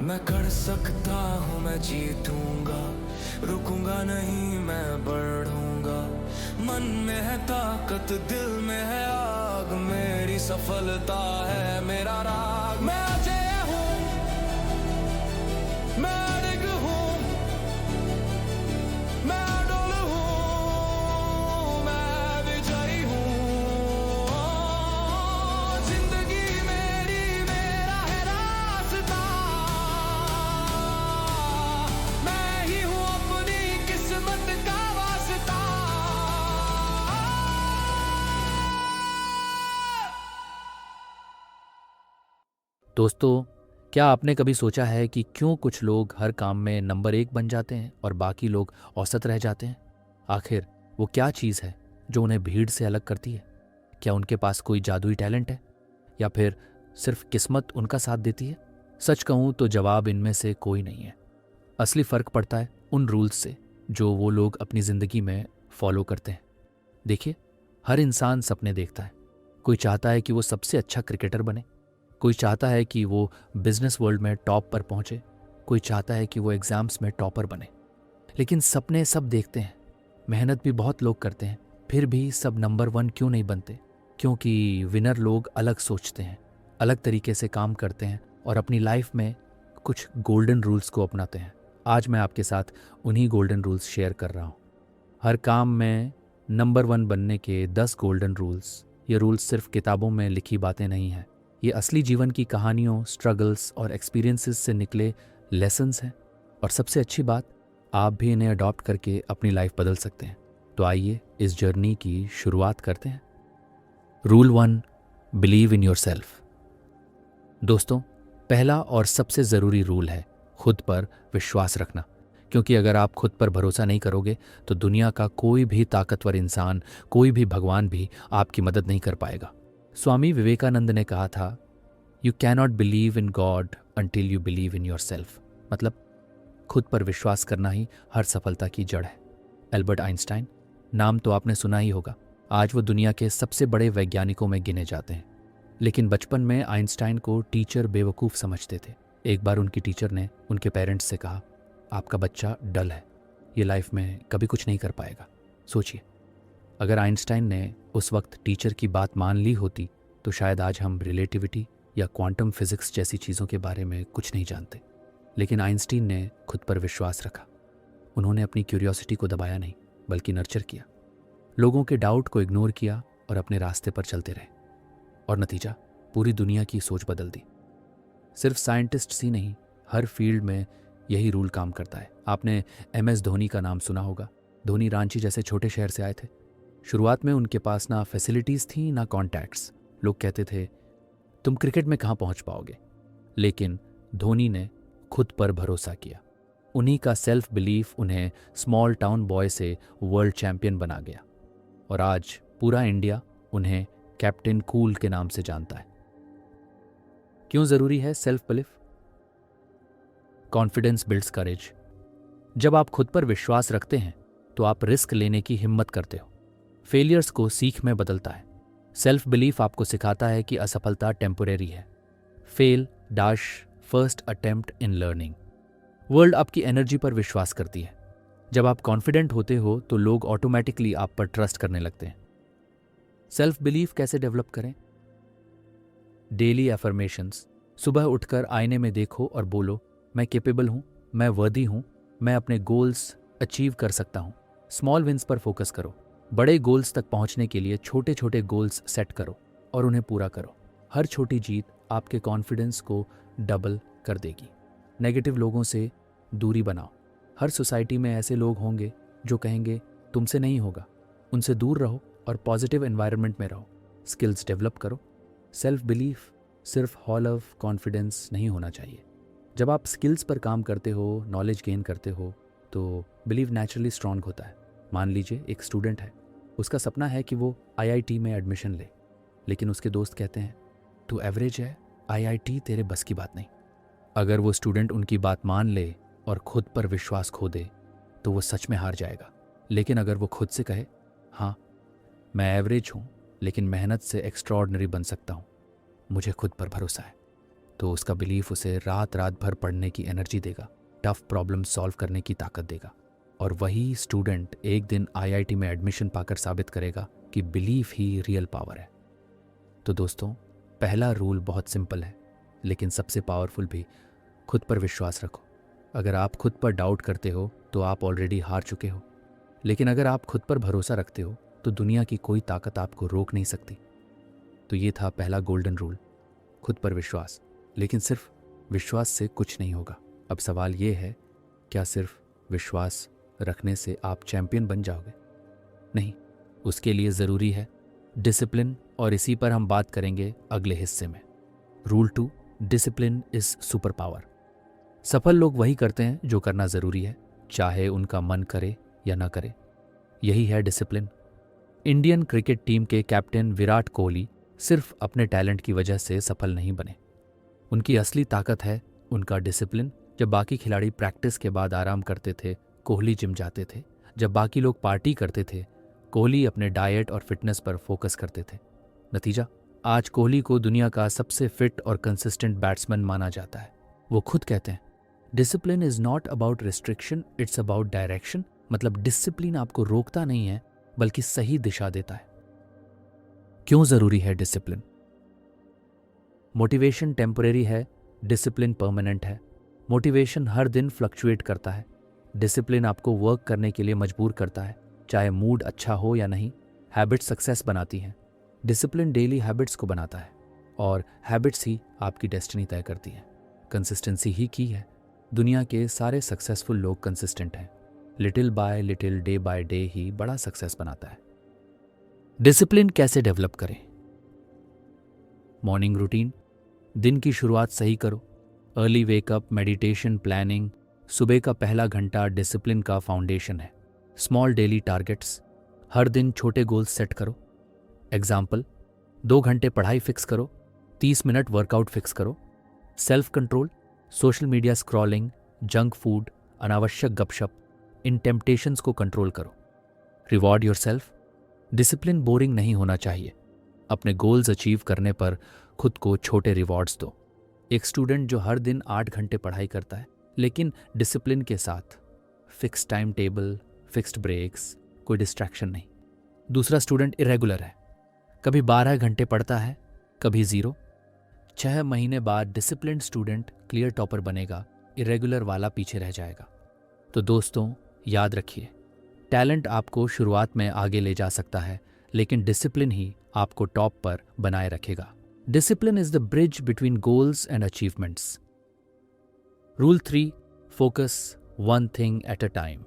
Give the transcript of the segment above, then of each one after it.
मैं कर सकता हूँ, मैं जीतूंगा, रुकूंगा नहीं, मैं बढ़ूंगा। मन में है ताकत, दिल में है आग, मेरी सफलता है मेरा राग। मैं अजय हूँ, मैं अड़िग हूँ, मैं अडोल हूँ, मैं विजयी हूँ। जिंदगी मेरी, मेरा है रास्ता, मैं ही हूँ अपनी किस्मत का वास्ता। दोस्तों, क्या आपने कभी सोचा है कि क्यों कुछ लोग हर काम में नंबर 1 बन जाते हैं और बाकी लोग औसत रह जाते हैं? आखिर वो क्या चीज़ है जो उन्हें भीड़ से अलग करती है? क्या उनके पास कोई जादुई टैलेंट है या फिर सिर्फ किस्मत उनका साथ देती है? सच कहूँ तो जवाब इनमें से कोई नहीं है। असली फ़र्क पड़ता है उन रूल्स से जो वो लोग अपनी ज़िंदगी में फॉलो करते हैं। देखिए, हर इंसान सपने देखता है। कोई चाहता है कि वो सबसे अच्छा क्रिकेटर बने, कोई चाहता है कि वो बिजनेस वर्ल्ड में टॉप पर पहुंचे, कोई चाहता है कि वो एग्जाम्स में टॉपर बने। लेकिन सपने सब देखते हैं, मेहनत भी बहुत लोग करते हैं, फिर भी सब नंबर 1 क्यों नहीं बनते? क्योंकि विनर लोग अलग सोचते हैं, अलग तरीके से काम करते हैं और अपनी लाइफ में कुछ गोल्डन रूल्स को अपनाते हैं। आज मैं आपके साथ उन्हीं गोल्डन रूल्स शेयर कर रहा हूँ। हर काम में नंबर 1 बनने के 10 गोल्डन रूल्स। ये रूल्स सिर्फ किताबों में लिखी बातें नहीं हैं, ये असली जीवन की कहानियों, स्ट्रगल्स और एक्सपीरियंसेस से निकले लेसन्स हैं। और सबसे अच्छी बात, आप भी इन्हें अडॉप्ट करके अपनी लाइफ बदल सकते हैं। तो आइए इस जर्नी की शुरुआत करते हैं। Rule 1, believe in yourself. दोस्तों, पहला और सबसे ज़रूरी रूल है खुद पर विश्वास रखना। क्योंकि अगर आप खुद पर भरोसा नहीं करोगे तो दुनिया का कोई भी ताकतवर इंसान, कोई भी भगवान भी आपकी मदद नहीं कर पाएगा। स्वामी विवेकानंद ने कहा था, you cannot believe in God until you believe in your self. मतलब खुद पर विश्वास करना ही हर सफलता की जड़ है। एल्बर्ट आइंस्टाइन, नाम तो आपने सुना ही होगा। आज वो दुनिया के सबसे बड़े वैज्ञानिकों में गिने जाते हैं। लेकिन बचपन में आइंस्टाइन को टीचर बेवकूफ़ समझते थे। एक बार उनकी टीचर ने उनके पेरेंट्स से कहा, आपका बच्चा डल है, ये लाइफ में कभी कुछ नहीं कर पाएगा। सोचिए, अगर आइंस्टाइन ने उस वक्त टीचर की बात मान ली होती तो शायद आज हम रिलेटिविटी या क्वांटम फिजिक्स जैसी चीज़ों के बारे में कुछ नहीं जानते। लेकिन आइंस्टीन ने खुद पर विश्वास रखा। उन्होंने अपनी क्यूरियोसिटी को दबाया नहीं, बल्कि नर्चर किया, लोगों के डाउट को इग्नोर किया और अपने रास्ते पर चलते रहे। और नतीजा, पूरी दुनिया की सोच बदल दी। सिर्फ साइंटिस्ट्स ही नहीं, हर फील्ड में यही रूल काम करता है। आपने MS धोनी का नाम सुना होगा। धोनी रांची जैसे छोटे शहर से आए थे। शुरुआत में उनके पास ना फैसिलिटीज़ थी ना कॉन्टैक्ट्स। लोग कहते थे, तुम क्रिकेट में कहाँ पहुँच पाओगे? लेकिन धोनी ने खुद पर भरोसा किया। उन्हीं का सेल्फ बिलीफ उन्हें स्मॉल टाउन बॉय से वर्ल्ड चैंपियन बना गया। और आज पूरा इंडिया उन्हें कैप्टन कूल के नाम से जानता है। क्यों ज़रूरी है सेल्फ बिलीफ? कॉन्फिडेंस बिल्ड्स करेज। जब आप खुद पर विश्वास रखते हैं तो आप रिस्क लेने की हिम्मत करते हो। फेलियर्स को सीख में बदलता है। सेल्फ बिलीफ आपको सिखाता है कि असफलता टेम्पोरेरी है। Fail dash first attempt in learning. World आपकी एनर्जी पर विश्वास करती है। जब आप कॉन्फिडेंट होते हो तो लोग ऑटोमेटिकली आप पर ट्रस्ट करने लगते हैं। सेल्फ बिलीफ कैसे डेवलप करें? Daily affirmations. सुबह उठकर आईने में देखो और बोलो, मैं कैपेबल हूँ, मैं वर्दी हूँ, मैं अपने गोल्स अचीव कर सकता हूँ। स्मॉल विंस पर फोकस करो। बड़े गोल्स तक पहुँचने के लिए छोटे छोटे गोल्स सेट करो और उन्हें पूरा करो। हर छोटी जीत आपके कॉन्फिडेंस को डबल कर देगी। नेगेटिव लोगों से दूरी बनाओ। हर सोसाइटी में ऐसे लोग होंगे जो कहेंगे तुमसे नहीं होगा। उनसे दूर रहो और पॉजिटिव एनवायरनमेंट में रहो। स्किल्स डेवलप करो। सेल्फ बिलीफ सिर्फ हॉल ऑफ कॉन्फिडेंस नहीं होना चाहिए। जब आप स्किल्स पर काम करते हो, नॉलेज गेन करते हो, तो बिलीव नेचुरली स्ट्रांग होता है। मान लीजिए एक स्टूडेंट है, उसका सपना है कि वो IIT में एडमिशन ले, लेकिन उसके दोस्त कहते हैं तू एवरेज है, IIT तेरे बस की बात नहीं। अगर वो स्टूडेंट उनकी बात मान ले और खुद पर विश्वास खो दे तो वो सच में हार जाएगा। लेकिन अगर वो खुद से कहे, हाँ मैं एवरेज हूँ लेकिन मेहनत से एक्स्ट्राऑर्डिनरी बन सकता हूँ, मुझे खुद पर भरोसा है, तो उसका बिलीफ उसे रात रात भर पढ़ने की एनर्जी देगा, टफ प्रॉब्लम सॉल्व करने की ताकत देगा। और वही स्टूडेंट एक दिन आईआईटी में एडमिशन पाकर साबित करेगा कि बिलीफ ही रियल पावर है। तो दोस्तों, पहला रूल बहुत सिंपल है लेकिन सबसे पावरफुल भी। खुद पर विश्वास रखो। अगर आप खुद पर डाउट करते हो तो आप ऑलरेडी हार चुके हो, लेकिन अगर आप खुद पर भरोसा रखते हो तो दुनिया की कोई ताकत आपको रोक नहीं सकती। तो ये था पहला गोल्डन रूल, खुद पर विश्वास। लेकिन सिर्फ विश्वास से कुछ नहीं होगा। अब सवाल ये है, क्या सिर्फ विश्वास रखने से आप चैंपियन बन जाओगे? नहीं, उसके लिए ज़रूरी है डिसिप्लिन, और इसी पर हम बात करेंगे अगले हिस्से में। Rule 2, discipline is super power. सफल लोग वही करते हैं जो करना ज़रूरी है, चाहे उनका मन करे या ना करे। यही है डिसिप्लिन। इंडियन क्रिकेट टीम के कैप्टन विराट कोहली सिर्फ अपने टैलेंट की वजह से सफल नहीं बने। उनकी असली ताकत है उनका डिसिप्लिन। जब बाकी खिलाड़ी प्रैक्टिस के बाद आराम करते थे, कोहली जिम जाते थे। जब बाकी लोग पार्टी करते थे, कोहली अपने डाइट और फिटनेस पर फोकस करते थे। नतीजा, आज कोहली को दुनिया का सबसे फिट और कंसिस्टेंट बैट्समैन माना जाता है। वो खुद कहते हैं, discipline is not about restriction, it's about direction. मतलब डिसिप्लिन आपको रोकता नहीं है बल्कि सही दिशा देता है। क्यों जरूरी है डिसिप्लिन? मोटिवेशन टेम्परेरी है, डिसिप्लिन परमानेंट है। मोटिवेशन हर दिन फ्लक्चुएट करता है, डिसिप्लिन आपको वर्क करने के लिए मजबूर करता है, चाहे मूड अच्छा हो या नहीं। हैबिट सक्सेस बनाती हैं, डिसिप्लिन डेली हैबिट्स को बनाता है, और हैबिट्स ही आपकी डेस्टिनी तय करती है। कंसिस्टेंसी ही की है। दुनिया के सारे सक्सेसफुल लोग कंसिस्टेंट हैं। Little by little, day by day ही बड़ा सक्सेस बनाता है। डिसिप्लिन कैसे डेवलप करें? मॉर्निंग रूटीन, दिन की शुरुआत सही करो। Early wake up, meditation, planning. सुबह का पहला घंटा डिसिप्लिन का फाउंडेशन है। स्मॉल डेली टारगेट्स, हर दिन छोटे गोल्स सेट करो। एग्जाम्पल, 2 घंटे पढ़ाई फिक्स करो, 30 मिनट वर्कआउट फिक्स करो। Self control, social media scrolling, junk food, अनावश्यक गपशप, इन टेम्पटेशंस को कंट्रोल करो। रिवॉर्ड योरसेल्फ, डिसिप्लिन बोरिंग नहीं होना चाहिए। अपने गोल्स अचीव करने पर खुद को छोटे रिवॉर्ड्स दो। एक स्टूडेंट जो हर दिन 8 घंटे पढ़ाई करता है लेकिन डिसिप्लिन के साथ, fix time table, fixed breaks, कोई डिस्ट्रैक्शन नहीं। दूसरा स्टूडेंट इरेगुलर है, कभी 12 घंटे पढ़ता है, कभी 0। 6 महीने बाद डिसिप्लिन स्टूडेंट क्लियर टॉपर बनेगा, इरेगुलर वाला पीछे रह जाएगा। तो दोस्तों, याद रखिए, टैलेंट आपको शुरुआत में आगे ले जा सकता है लेकिन डिसिप्लिन ही आपको टॉप पर बनाए रखेगा। Discipline is the bridge between goals and achievements. Rule 3, focus one thing at a time.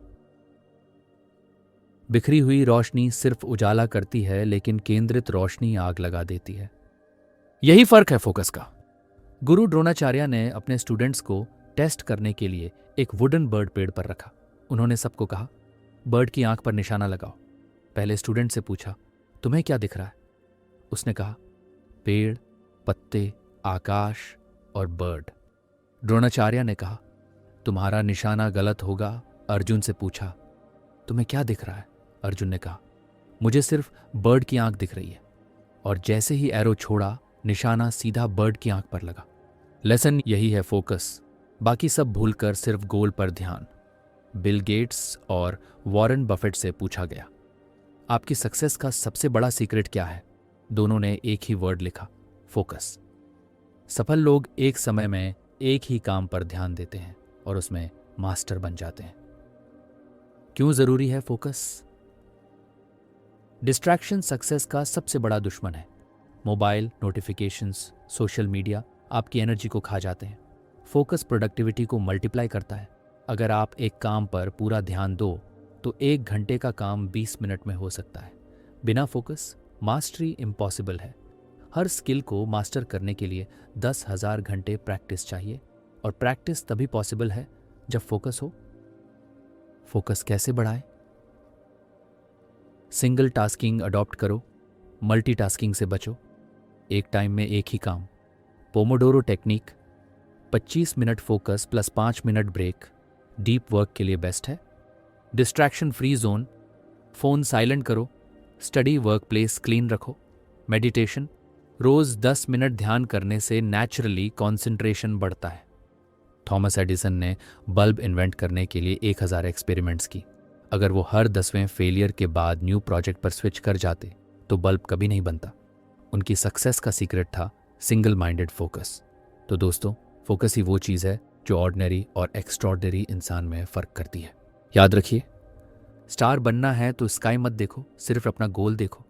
बिखरी हुई रोशनी सिर्फ उजाला करती है लेकिन केंद्रित रोशनी आग लगा देती है। यही फर्क है फोकस का। गुरु द्रोणाचार्य ने अपने स्टूडेंट्स को टेस्ट करने के लिए एक वुडन बर्ड पेड़ पर रखा। उन्होंने सबको कहा, बर्ड की आंख पर निशाना लगाओ। पहले स्टूडेंट से पूछा, तुम्हें क्या दिख रहा है? उसने कहा, पेड़, पत्ते, आकाश और बर्ड। द्रोणाचार्य ने कहा, तुम्हारा निशाना गलत होगा। अर्जुन से पूछा, तुम्हें क्या दिख रहा है? अर्जुन ने कहा, मुझे सिर्फ बर्ड की आंख दिख रही है। और जैसे ही एरो छोड़ा, निशाना सीधा बर्ड की आंख पर लगा। लेसन यही है, फोकस, बाकी सब भूलकर सिर्फ गोल पर ध्यान। बिल गेट्स और वॉरेन बफेट से पूछा गया, आपकी सक्सेस का सबसे बड़ा सीक्रेट क्या है? दोनों ने एक ही वर्ड लिखा, फोकस। सफल लोग एक समय में एक ही काम पर ध्यान देते हैं और उसमें मास्टर बन जाते हैं। क्यों जरूरी है फोकस? डिस्ट्रैक्शन सक्सेस का सबसे बड़ा दुश्मन है। मोबाइल, नोटिफिकेशंस, सोशल मीडिया आपकी एनर्जी को खा जाते हैं। फोकस प्रोडक्टिविटी को मल्टीप्लाई करता है। अगर आप एक काम पर पूरा ध्यान दो तो 1 घंटे का काम 20 मिनट में हो सकता है। बिना फोकस मास्टरी इम्पॉसिबल है। हर स्किल को मास्टर करने के लिए 10,000 घंटे प्रैक्टिस चाहिए, और प्रैक्टिस तभी पॉसिबल है जब फोकस हो। फोकस कैसे बढ़ाएं? सिंगल टास्किंग अडॉप्ट करो, मल्टीटास्किंग से बचो। एक टाइम में एक ही काम। Pomodoro technique, 25 minute focus plus 5 minute break deep work के लिए बेस्ट है। Distraction free zone, phone silent करो, स्टडी वर्क प्लेस क्लीन रखो। मेडिटेशन, रोज 10 मिनट ध्यान करने से नेचुरली कंसंट्रेशन बढ़ता है। थॉमस एडिसन ने बल्ब इन्वेंट करने के लिए 1000 एक्सपेरिमेंट्स की। अगर वो हर 10वें फेलियर के बाद न्यू प्रोजेक्ट पर स्विच कर जाते तो बल्ब कभी नहीं बनता। उनकी सक्सेस का सीक्रेट था सिंगल माइंडेड फोकस। तो दोस्तों, फोकस ही वो चीज़ है जो ऑर्डिनरी और एक्स्ट्रॉर्डिनरी इंसान में फ़र्क करती है। याद रखिए, स्टार बनना है तो स्काई मत देखो, सिर्फ अपना गोल देखो।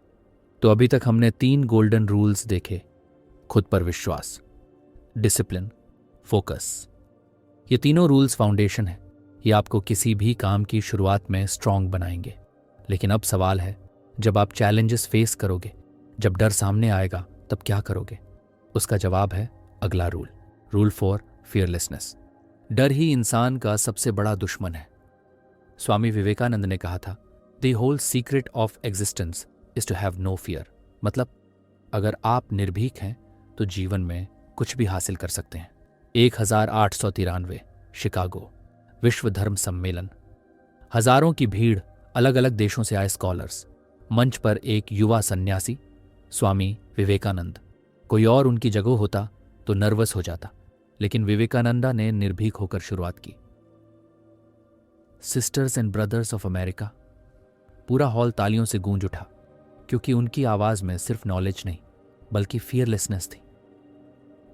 तो अभी तक हमने 3 गोल्डन रूल्स देखे: खुद पर विश्वास, डिसिप्लिन, फोकस। ये तीनों रूल्स फाउंडेशन है। ये आपको किसी भी काम की शुरुआत में स्ट्रांग बनाएंगे। लेकिन अब सवाल है, जब आप चैलेंजेस फेस करोगे, जब डर सामने आएगा, तब क्या करोगे? उसका जवाब है अगला रूल, रूल 4, फियरलेसनेस। डर ही इंसान का सबसे बड़ा दुश्मन है। स्वामी विवेकानंद ने कहा था, the whole secret of existence is to have no fear. मतलब अगर आप निर्भीक हैं तो जीवन में कुछ भी हासिल कर सकते हैं। 1893 शिकागो विश्व धर्म सम्मेलन, हजारों की भीड़, अलग अलग देशों से आए स्कॉलर्स, मंच पर एक युवा सन्यासी स्वामी विवेकानंद। कोई और उनकी जगह होता तो नर्वस हो जाता, लेकिन विवेकानंदा ने निर्भीक होकर शुरुआत की। Sisters and brothers of America. पूरा हॉल तालियों से गूंज उठा, क्योंकि उनकी आवाज में सिर्फ नॉलेज नहीं बल्कि फियरलेसनेस थी।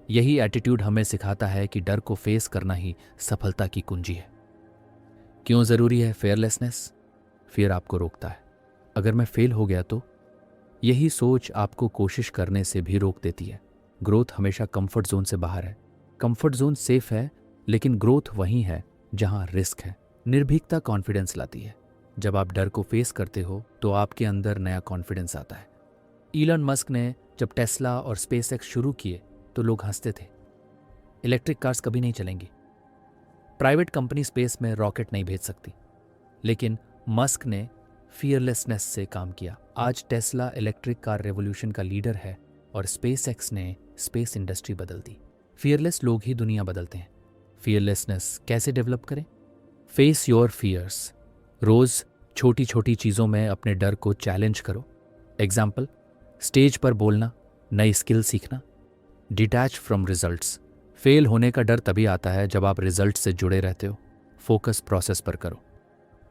यही एटीट्यूड हमें सिखाता है कि डर को फेस करना ही सफलता की कुंजी है। क्यों जरूरी है फेयरलेसनेस? फियर आपको रोकता है। अगर मैं फेल हो गया तो? यही सोच आपको कोशिश करने से भी रोक देती है। ग्रोथ हमेशा कंफर्ट जोन से बाहर है। कंफर्ट जोन सेफ है, लेकिन ग्रोथ वहीं है जहां रिस्क है। निर्भीकता कॉन्फिडेंस लाती है। जब आप डर को फेस करते हो तो आपके अंदर नया कॉन्फिडेंस आता है। इलन मस्क ने जब टेस्ला और स्पेसएक्स शुरू किए तो लोग हंसते थे, इलेक्ट्रिक कार्स कभी नहीं चलेंगी, प्राइवेट कंपनी स्पेस में रॉकेट नहीं भेज सकती। लेकिन मस्क ने फियरलेसनेस से काम किया। आज टेस्ला इलेक्ट्रिक कार रेवोल्यूशन का लीडर है और स्पेसएक्स ने स्पेस इंडस्ट्री बदल दी। फियरलेस लोग ही दुनिया बदलते हैं। फियरलेसनेस कैसे डेवलप करें? Face your fears. रोज छोटी छोटी चीज़ों में अपने डर को चैलेंज करो। एग्जाम्पल, स्टेज पर बोलना, नई स्किल सीखना। Detach from results. फेल होने का डर तभी आता है जब आप रिजल्ट से जुड़े रहते हो। फोकस प्रोसेस पर करो।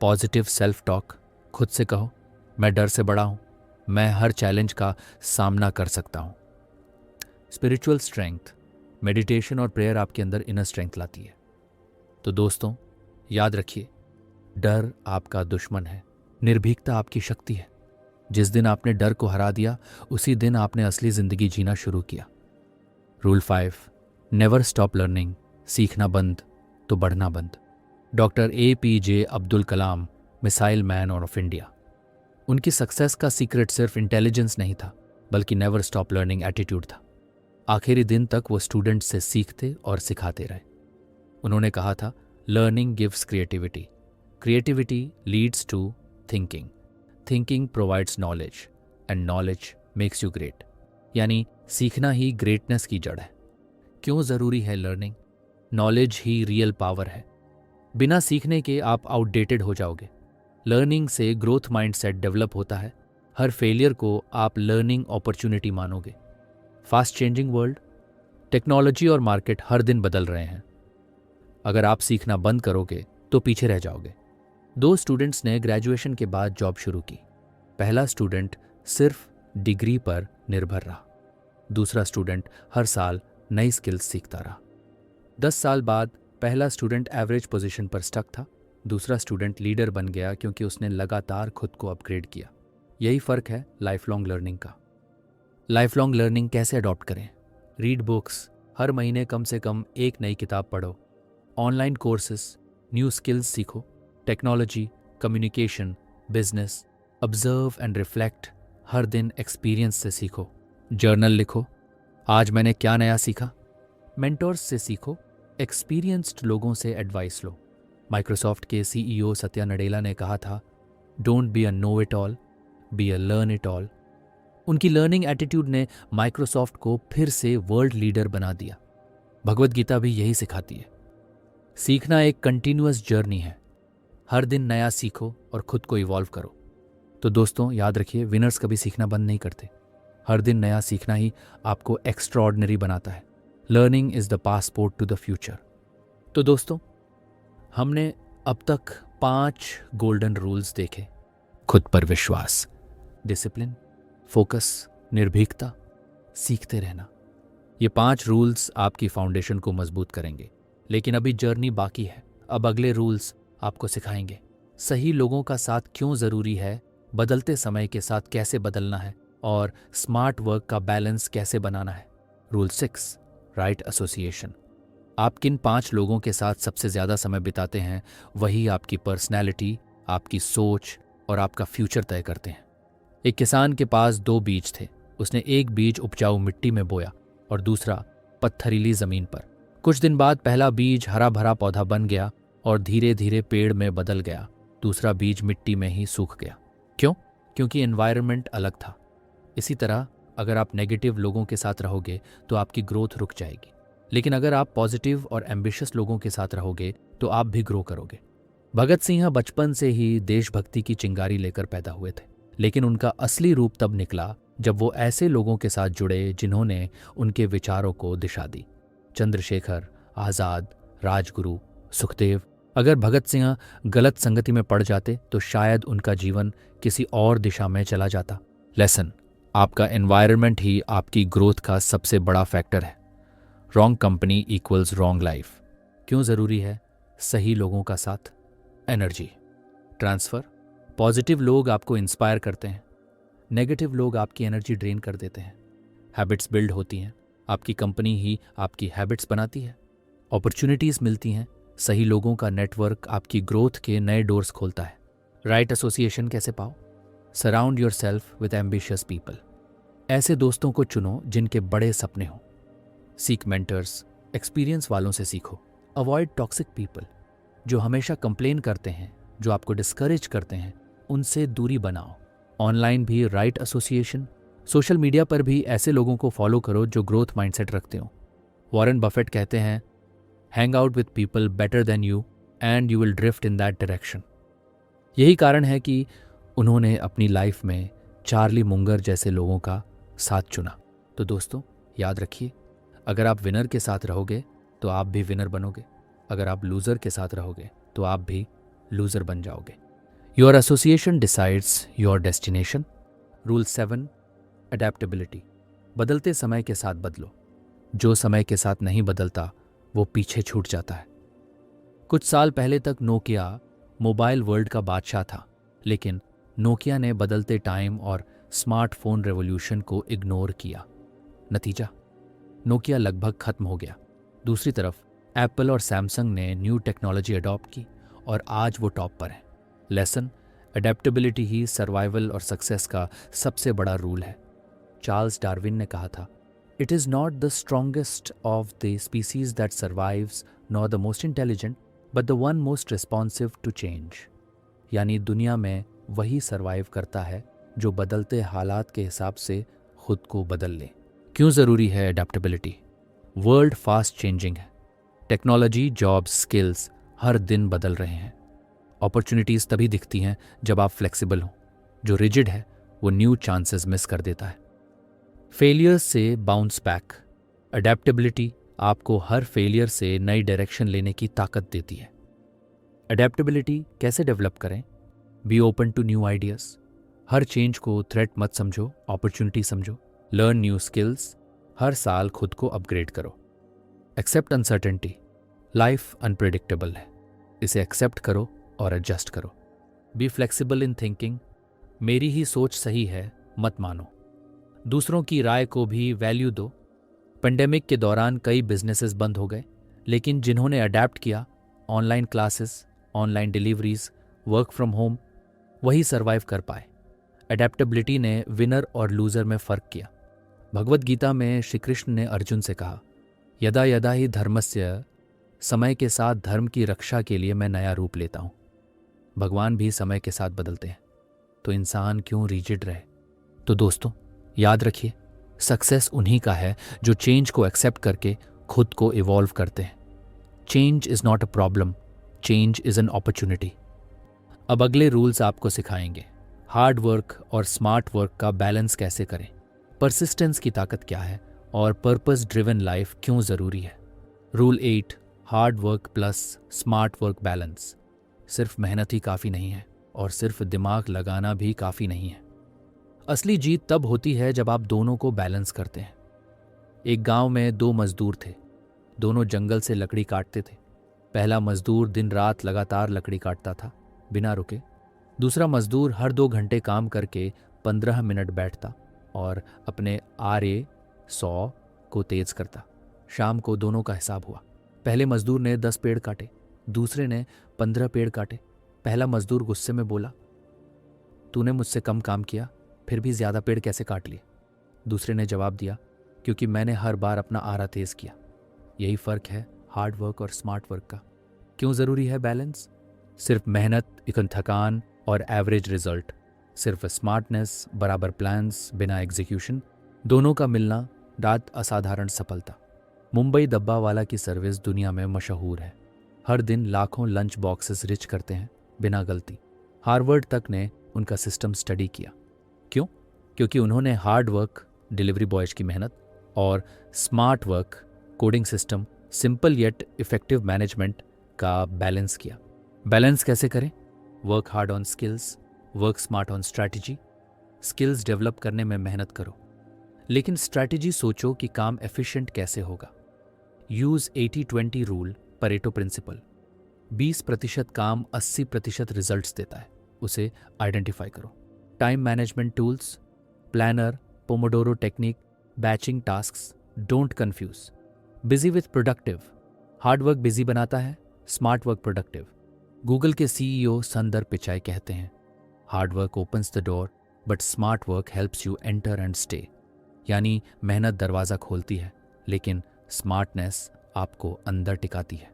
Positive self talk. खुद से कहो, मैं डर से बड़ा हूं, मैं हर चैलेंज का सामना कर सकता हूं। Spiritual strength. मेडिटेशन और प्रेयर आपके अंदर इनर स्ट्रेंथ लाती है। तो दोस्तों, याद रखिए, डर आपका दुश्मन है, निर्भीकता आपकी शक्ति है। जिस दिन आपने डर को हरा दिया, उसी दिन आपने असली जिंदगी जीना शुरू किया। Rule 5, never stop learning. सीखना बंद तो बढ़ना बंद। Doctor APJ Abdul Kalam, missile man of India. उनकी सक्सेस का सीक्रेट सिर्फ इंटेलिजेंस नहीं था, बल्कि नेवर स्टॉप लर्निंग एटीट्यूड था। आखिरी दिन तक वो स्टूडेंट से सीखते और सिखाते रहे। उन्होंने कहा था, learning gives creativity, creativity leads to thinking, thinking provides knowledge and knowledge makes you great. यानी सीखना ही ग्रेटनेस की जड़ है। क्यों ज़रूरी है लर्निंग? नॉलेज ही रियल पावर है। बिना सीखने के आप आउटडेटेड हो जाओगे। लर्निंग से ग्रोथ माइंडसेट डेवलप होता है। हर फेलियर को आप लर्निंग अपॉर्चुनिटी मानोगे। फास्ट चेंजिंग वर्ल्ड, टेक्नोलॉजी और मार्केट हर दिन बदल रहे हैं। अगर आप सीखना बंद करोगे तो पीछे रह जाओगे। 2 स्टूडेंट्स ने ग्रेजुएशन के बाद जॉब शुरू की। पहला स्टूडेंट सिर्फ डिग्री पर निर्भर रहा, दूसरा स्टूडेंट हर साल नई स्किल्स सीखता रहा। 10 साल बाद पहला स्टूडेंट एवरेज पोजीशन पर स्टक था, दूसरा स्टूडेंट लीडर बन गया क्योंकि उसने लगातार खुद को अपग्रेड किया। यही फ़र्क है लाइफ लॉन्ग लर्निंग का। लाइफ लॉन्ग लर्निंग कैसे अडॉप्ट करें? रीड बुक्स, हर महीने कम से कम एक नई किताब पढ़ो। ऑनलाइन कोर्सेस, न्यू स्किल्स सीखो। Technology, communication, business. Observe and reflect, हर दिन एक्सपीरियंस से सीखो। जर्नल लिखो, आज मैंने क्या नया सीखा। मेंटोर्स से सीखो, एक्सपीरियंस्ड लोगों से एडवाइस लो। माइक्रोसॉफ्ट के CEO सत्या नडेला ने कहा था, don't be a know it all, be a learn it all. उनकी लर्निंग एटीट्यूड ने माइक्रोसॉफ्ट को फिर से वर्ल्ड लीडर बना दिया। भगवत गीता भी यही सिखाती है। सीखना एक कंटिन्यूअस जर्नी है। हर दिन नया सीखो और खुद को इवॉल्व करो। तो दोस्तों, याद रखिए, विनर्स कभी सीखना बंद नहीं करते, हर दिन नया सीखना ही आपको एक्स्ट्राऑर्डिनरी बनाता है। Learning is the passport to the future. तो दोस्तों, हमने अब तक 5 गोल्डन रूल्स देखे। खुद पर विश्वास, डिसिप्लिन, फोकस, निर्भीकता, सीखते रहना। ये 5 रूल्स आपकी फाउंडेशन को मजबूत करेंगे। लेकिन अभी जर्नी बाकी है। अब अगले रूल्स आपको सिखाएंगे सही लोगों का साथ क्यों ज़रूरी है, बदलते समय के साथ कैसे बदलना है और स्मार्ट वर्क का बैलेंस कैसे बनाना है। Rule 6, right association. आप किन 5 लोगों के साथ सबसे ज़्यादा समय बिताते हैं, वही आपकी पर्सनैलिटी, आपकी सोच और आपका फ्यूचर तय करते हैं। एक किसान के पास 2 बीज थे। उसने एक बीज उपजाऊ मिट्टी में बोया और दूसरा पत्थरीली ज़मीन पर। कुछ दिन बाद पहला बीज हरा भरा पौधा बन गया और धीरे धीरे पेड़ में बदल गया। दूसरा बीज मिट्टी में ही सूख गया। क्यों? क्योंकि एनवायरनमेंट अलग था। इसी तरह अगर आप नेगेटिव लोगों के साथ रहोगे तो आपकी ग्रोथ रुक जाएगी, लेकिन अगर आप पॉजिटिव और एम्बिशियस लोगों के साथ रहोगे तो आप भी ग्रो करोगे। भगत सिंह बचपन से ही देशभक्ति की चिंगारी लेकर पैदा हुए थे, लेकिन उनका असली रूप तब निकला जब वो ऐसे लोगों के साथ जुड़े जिन्होंने उनके विचारों को दिशा दी। चंद्रशेखर, आज़ाद, राजगुरु, सुखदेव। अगर भगत सिंह गलत संगति में पड़ जाते तो शायद उनका जीवन किसी और दिशा में चला जाता। लेसन, आपका एनवायरनमेंट ही आपकी ग्रोथ का सबसे बड़ा फैक्टर है। Wrong company equals wrong life. क्यों ज़रूरी है सही लोगों का साथ? Energy transfer. पॉजिटिव लोग आपको इंस्पायर करते हैं, नेगेटिव लोग आपकी एनर्जी ड्रेन कर देते हैं। हैबिट्स बिल्ड होती हैं, आपकी कंपनी ही आपकी हैबिट्स बनाती है। अपॉर्चुनिटीज़ मिलती हैं, सही लोगों का नेटवर्क आपकी ग्रोथ के नए डोर्स खोलता है। राइट एसोसिएशन कैसे पाओ? Surround your self with ambitious people. ऐसे दोस्तों को चुनो जिनके बड़े सपने हों। सीक मेंटर्स, एक्सपीरियंस वालों से सीखो। अवॉइड टॉक्सिक पीपल जो हमेशा कंप्लेन करते हैं, जो आपको डिस्करेज करते हैं, उनसे दूरी बनाओ। ऑनलाइन भी राइट एसोसिएशन। सोशल मीडिया पर भी ऐसे लोगों को फॉलो करो जो ग्रोथ माइंडसेट रखते हो। वॉरेन बफेट कहते हैं, hang out with people better than you and you will drift in that direction. यही कारण है कि उन्होंने अपनी लाइफ में चार्ली मुंगर जैसे लोगों का साथ चुना। तो दोस्तों, याद रखिए, अगर आप विनर के साथ रहोगे तो आप भी विनर बनोगे। अगर आप लूज़र के साथ रहोगे तो आप भी लूज़र बन जाओगे। Your association decides your destination. Rule 7, adaptability. बदलते समय के साथ बदलो। जो समय के साथ नहीं बदलता वो पीछे छूट जाता है। कुछ साल पहले तक नोकिया मोबाइल वर्ल्ड का बादशाह था, लेकिन नोकिया ने बदलते टाइम और स्मार्टफोन रेवोल्यूशन को इग्नोर किया। नतीजा, नोकिया लगभग खत्म हो गया। दूसरी तरफ एप्पल और सैमसंग ने न्यू टेक्नोलॉजी अडॉप्ट की और आज वो टॉप पर है। लेसन, अडेप्टेबिलिटी ही सर्वाइवल और सक्सेस का सबसे बड़ा रूल है। चार्ल्स डार्विन ने कहा था, it is not the strongest of the species that survives nor the most intelligent but the one most responsive to change. यानी दुनिया में वही सर्वाइव करता है जो बदलते हालात के हिसाब से खुद को बदल ले। क्यों ज़रूरी है अडेप्टेबिलिटी? वर्ल्ड फास्ट चेंजिंग है। टेक्नोलॉजी, जॉब्स, स्किल्स हर दिन बदल रहे हैं। अपॉर्चुनिटीज़ तभी दिखती हैं जब आप फ्लेक्सिबल हों। जो रिजिड है वो न्यू चांसेस मिस कर देता है। फेलियर्स से बाउंस बैक। अडेप्टेबिलिटी आपको हर फेलियर से नई डायरेक्शन लेने की ताकत देती है। अडेप्टेबिलिटी कैसे डेवलप करें? Be open to new ideas. हर चेंज को थ्रेट मत समझो, अपॉर्चुनिटी समझो। Learn new skills. हर साल खुद को अपग्रेड करो। Accept uncertainty. लाइफ अनप्रेडिक्टेबल है, इसे एक्सेप्ट करो और एडजस्ट करो। Be flexible in thinking. मेरी ही सोच सही है मत मानो। दूसरों की राय को भी वैल्यू दो। पेंडेमिक के दौरान कई बिजनेसेस बंद हो गए, लेकिन जिन्होंने अडेप्ट किया, online classes, online deliveries, work from home, वही सर्वाइव कर पाए। अडेप्टेबिलिटी ने विनर और लूज़र में फ़र्क किया। भगवद गीता में श्री कृष्ण ने अर्जुन से कहा, यदा यदा ही धर्मस्य, समय के साथ धर्म की रक्षा के लिए मैं नया रूप लेता हूँ। भगवान भी समय के साथ बदलते हैं, तो इंसान क्यों रिजिड रहे? तो दोस्तों, याद रखिए, सक्सेस उन्हीं का है जो चेंज को एक्सेप्ट करके खुद को इवॉल्व करते हैं। Change is not a problem, change is an opportunity. अब अगले रूल्स आपको सिखाएंगे हार्ड वर्क और स्मार्ट वर्क का बैलेंस कैसे करें। परसिस्टेंस की ताकत क्या है और पर्पस ड्रिवन लाइफ क्यों ज़रूरी है। Rule 8, hard work plus smart work balance. सिर्फ मेहनत ही काफ़ी नहीं है और सिर्फ दिमाग लगाना भी काफ़ी नहीं है। असली जीत तब होती है जब आप दोनों को बैलेंस करते हैं। एक गांव में 2 मजदूर थे। दोनों जंगल से लकड़ी काटते थे। पहला मजदूर दिन रात लगातार लकड़ी काटता था बिना रुके। दूसरा मजदूर हर 2 घंटे काम करके 15 मिनट बैठता और अपने आरे 100 को तेज करता। शाम को दोनों का हिसाब हुआ। पहले मजदूर ने 10 पेड़ काटे, दूसरे ने 15 पेड़ काटे। पहला मजदूर गुस्से में बोला, तूने मुझसे कम काम किया, फिर भी ज्यादा पेड़ कैसे काट लिए? दूसरे ने जवाब दिया, क्योंकि मैंने हर बार अपना आरा तेज किया। यही फर्क है हार्ड वर्क और स्मार्ट वर्क का। क्यों जरूरी है बैलेंस? सिर्फ मेहनत इकन थकान और एवरेज रिजल्ट, सिर्फ स्मार्टनेस बराबर प्लान्स बिना एग्जीक्यूशन, दोनों का मिलना दाद असाधारण सफलता। मुंबई डब्बावाला की सर्विस दुनिया में मशहूर है। हर दिन लाखों लंच बॉक्सेस रिच करते हैं बिना गलती। हार्वर्ड तक ने उनका सिस्टम स्टडी किया। क्यों? क्योंकि उन्होंने हार्ड वर्क, डिलीवरी बॉयज की मेहनत, और smart work, coding system, simple yet effective management का बैलेंस किया। बैलेंस कैसे करें? Work hard on skills, work smart on strategy. Skills develop करने में मेहनत करो, लेकिन स्ट्रैटेजी सोचो कि काम एफिशिएंट कैसे होगा। Use 80-20 rule, Pareto principal. 20% काम 80% रिजल्ट्स देता है, उसे आइडेंटिफाई करो। Time management tools, planner, pomodoro technique, batching tasks. Don't confuse busy with productive. Hard work busy बनाता है, स्मार्ट वर्क प्रोडक्टिव। गूगल के सीईओ संदर पिचाई कहते हैं, hard work opens the door but smart work helps you enter and stay. यानी मेहनत दरवाज़ा खोलती है, लेकिन स्मार्टनेस आपको अंदर टिकाती है।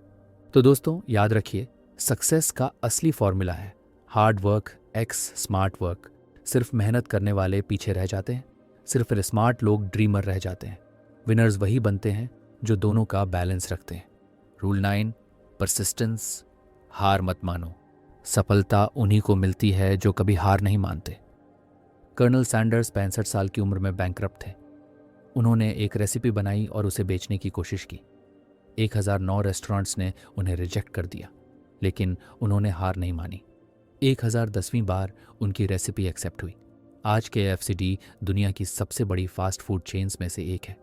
तो दोस्तों याद रखिए, सक्सेस का असली फॉर्मूला है hard work ex smart work. सिर्फ मेहनत करने वाले पीछे रह जाते हैं, सिर्फ स्मार्ट लोग ड्रीमर रह जाते हैं। विनर्स वही बनते हैं जो दोनों का बैलेंस रखते हैं। Rule 9, persistence. हार मत मानो, सफलता उन्हीं को मिलती है जो कभी हार नहीं मानते। कर्नल सैंडर्स 65 साल की उम्र में बैंकरप्ट थे। उन्होंने एक रेसिपी बनाई और उसे बेचने की कोशिश की। 1009 रेस्टोरेंट्स ने उन्हें रिजेक्ट कर दिया, लेकिन उन्होंने हार नहीं मानी। 1010वीं बार उनकी रेसिपी एक्सेप्ट हुई। आज के एफसीडी दुनिया की सबसे बड़ी फास्ट फूड चेन्स में से एक है।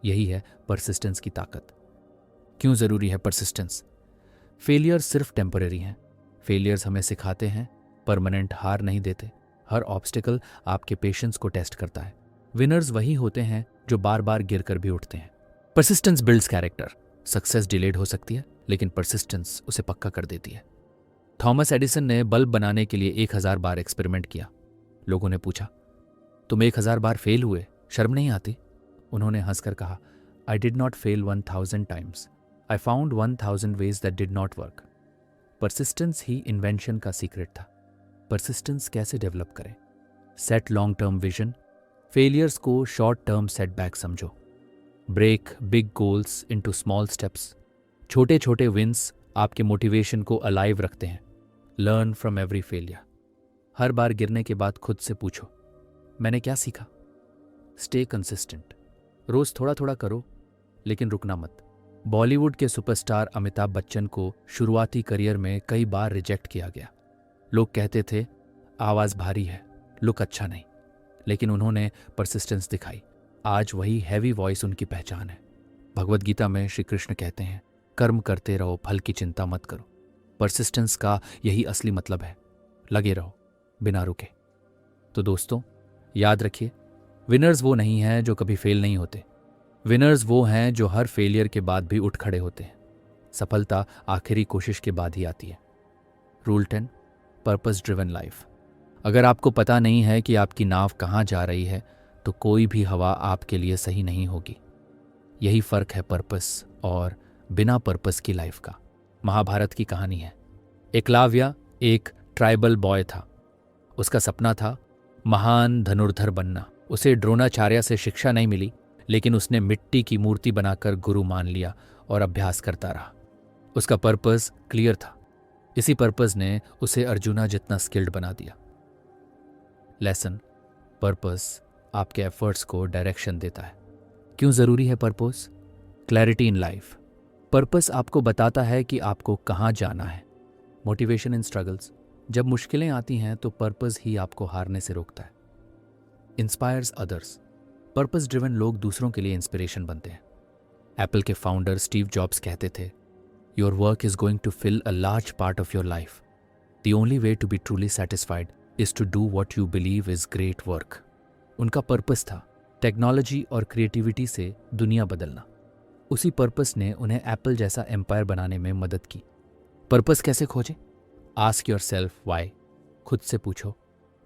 यही है परसिस्टेंस की ताकत। क्यों ज़रूरी है परसिस्टेंस? फेलियर सिर्फ टेम्परेरी हैं। फेलियर्स हमें सिखाते हैं, परमानेंट हार नहीं देते। हर ऑब्स्टिकल आपके पेशेंस को टेस्ट करता है। विनर्स वही होते हैं जो बार बार गिर कर भी उठते हैं। Persistence builds character. Success delayed हो सकती है, लेकिन परसिस्टेंस उसे पक्का कर देती है। थॉमस एडिसन ने बल्ब बनाने के लिए 1000 बार एक्सपेरिमेंट किया। लोगों ने पूछा, तुम 1000 बार फेल हुए, शर्म नहीं आती? उन्होंने हंसकर कहा, I did not fail 1000 times, I found 1000 ways that did not work. Persistence ही इन्वेंशन का सीक्रेट था। परसिस्टेंस कैसे डेवलप करें? Set long term vision. Failures को शॉर्ट टर्म सेटबैक समझो। Break big goals into small steps. छोटे छोटे wins आपके मोटिवेशन को अलाइव रखते हैं। Learn from every failure. हर बार गिरने के बाद खुद से पूछो, मैंने क्या सीखा? Stay consistent. रोज थोड़ा थोड़ा करो, लेकिन रुकना मत। बॉलीवुड के सुपरस्टार अमिताभ बच्चन को शुरुआती करियर में कई बार रिजेक्ट किया गया। लोग कहते थे, आवाज़ भारी है, लुक अच्छा नहीं, लेकिन उन्होंने परसिस्टेंस दिखाई। आज वही हैवी वॉइस उनकी पहचान है। भगवद गीता में श्री कृष्ण कहते हैं, कर्म करते रहो, फल की चिंता मत करो। परसिस्टेंस का यही असली मतलब है, लगे रहो बिना रुके। तो दोस्तों याद रखिए, विनर्स वो नहीं हैं जो कभी फेल नहीं होते। विनर्स वो हैं जो हर फेलियर के बाद भी उठ खड़े होते हैं। सफलता आखिरी कोशिश के बाद ही आती है। Rule 10, purpose driven life. अगर आपको पता नहीं है कि आपकी नाव कहाँ जा रही है, तो कोई भी हवा आपके लिए सही नहीं होगी। यही फर्क है पर्पस और बिना पर्पस की लाइफ का। महाभारत की कहानी है। एकलव्य एक ट्राइबल बॉय था। उसका सपना था महान धनुर्धर बनना। उसे द्रोणाचार्य से शिक्षा नहीं मिली, लेकिन उसने मिट्टी की मूर्ति बनाकर गुरु मान लिया और अभ्यास करता रहा। उसका पर्पस क्लियर था। इसी पर्पस ने उसे अर्जुना जितना स्किल्ड बना दिया। लेसन, पर्पस आपके एफर्ट्स को डायरेक्शन देता है। क्यों ज़रूरी है purpose? Clarity in life. Purpose आपको बताता है कि आपको कहाँ जाना है। Motivation in struggles. जब मुश्किलें आती हैं तो पर्पस ही आपको हारने से रोकता है। Inspires others. पर्पस ड्रिवन लोग दूसरों के लिए इंस्पिरेशन बनते हैं। एप्पल के फाउंडर स्टीव जॉब्स कहते थे, your work is going to fill a large part of your life. The only way to be truly satisfied is to do what you believe is great work. उनका purpose था technology और creativity से दुनिया बदलना। उसी purpose ने उन्हें Apple जैसा एम्पायर बनाने में मदद की। पर्पस कैसे खोजें? Ask your self Y. खुद से पूछो,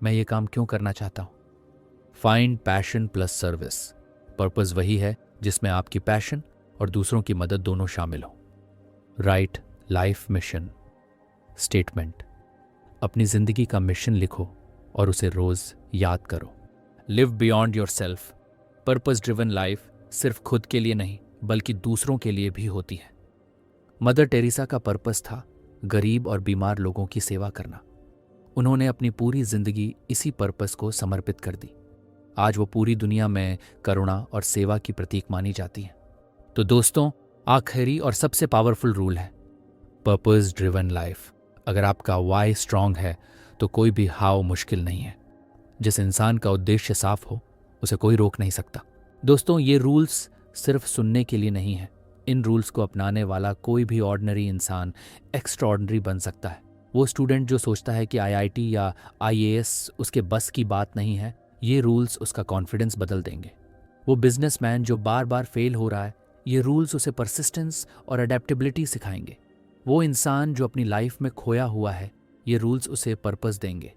मैं ये काम क्यों करना चाहता हूँ। Find passion plus service. Purpose वही है जिसमें आपकी पैशन और दूसरों की मदद दोनों शामिल हो। Right life mission statement. अपनी जिंदगी का मिशन लिखो और उसे रोज याद करो। Live beyond your self. Purpose driven life सिर्फ खुद के लिए नहीं बल्कि दूसरों के लिए भी होती है। मदर टेरेसा का पर्पस था गरीब और बीमार लोगों की सेवा करना। उन्होंने अपनी पूरी जिंदगी इसी पर्पस को समर्पित कर दी। आज वो पूरी दुनिया में करुणा और सेवा की प्रतीक मानी जाती हैं। तो दोस्तों, आखिरी और सबसे पावरफुल रूल है पर्पस ड्रिवन लाइफ। अगर आपका वाई स्ट्रांग है तो कोई भी हाव मुश्किल नहीं है। जिस इंसान का उद्देश्य साफ हो उसे कोई रोक नहीं सकता। दोस्तों, ये रूल्स सिर्फ सुनने के लिए नहीं है। इन रूल्स को अपनाने वाला कोई भी ऑर्डिनरी इंसान एक्स्ट्राऑर्डिनरी बन सकता है। वो स्टूडेंट जो सोचता है कि आईआईटी या आईएएस उसके बस की बात नहीं है, ये रूल्स उसका कॉन्फिडेंस बदल देंगे। वो बिजनेसमैन जो बार बार फेल हो रहा है, ये रूल्स उसे परसिस्टेंस और अडेप्टेबिलिटी सिखाएंगे। वो इंसान जो अपनी लाइफ में खोया हुआ है, ये रूल्स उसे पर्पस देंगे।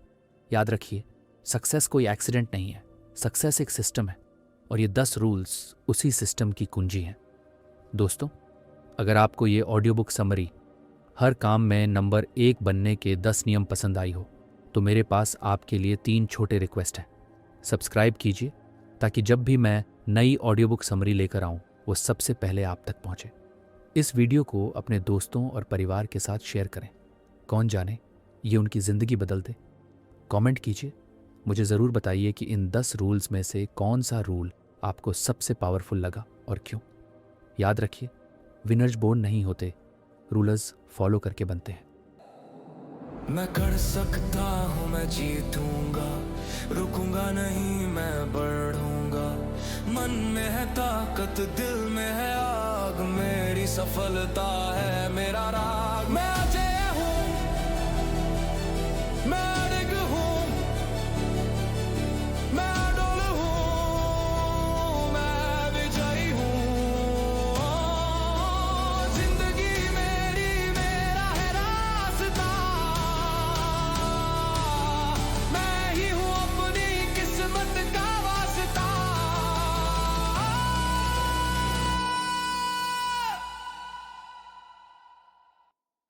याद रखिए, सक्सेस कोई एक्सीडेंट नहीं है, सक्सेस एक सिस्टम है और ये 10 रूल्स उसी सिस्टम की कुंजी हैं। दोस्तों, अगर आपको ये ऑडियो बुक समरी हर काम में नंबर 1 बनने के 10 नियम पसंद आई हो तो मेरे पास आपके लिए 3 छोटे रिक्वेस्ट हैं। सब्सक्राइब कीजिए ताकि जब भी मैं नई ऑडियो बुक समरी लेकर आऊँ वो सबसे पहले आप तक पहुँचे। इस वीडियो को अपने दोस्तों और परिवार के साथ शेयर करें। कौन जाने ये उनकी ज़िंदगी बदल दे। कमेंट कीजिए, मुझे ज़रूर बताइए कि इन 10 रूल्स में से कौन सा रूल आपको सबसे पावरफुल लगा और क्यों। याद रखिए, विनर्स बोर्न नहीं होते, रूलर्स फॉलो करके बनते हैं। मैं कर सकता हूँ, मैं जीतूंगा, रुकूंगा नहीं, मैं बढ़ूंगा। मन में है ताकत, दिल में है आग, मेरी सफलता है मेरा राज।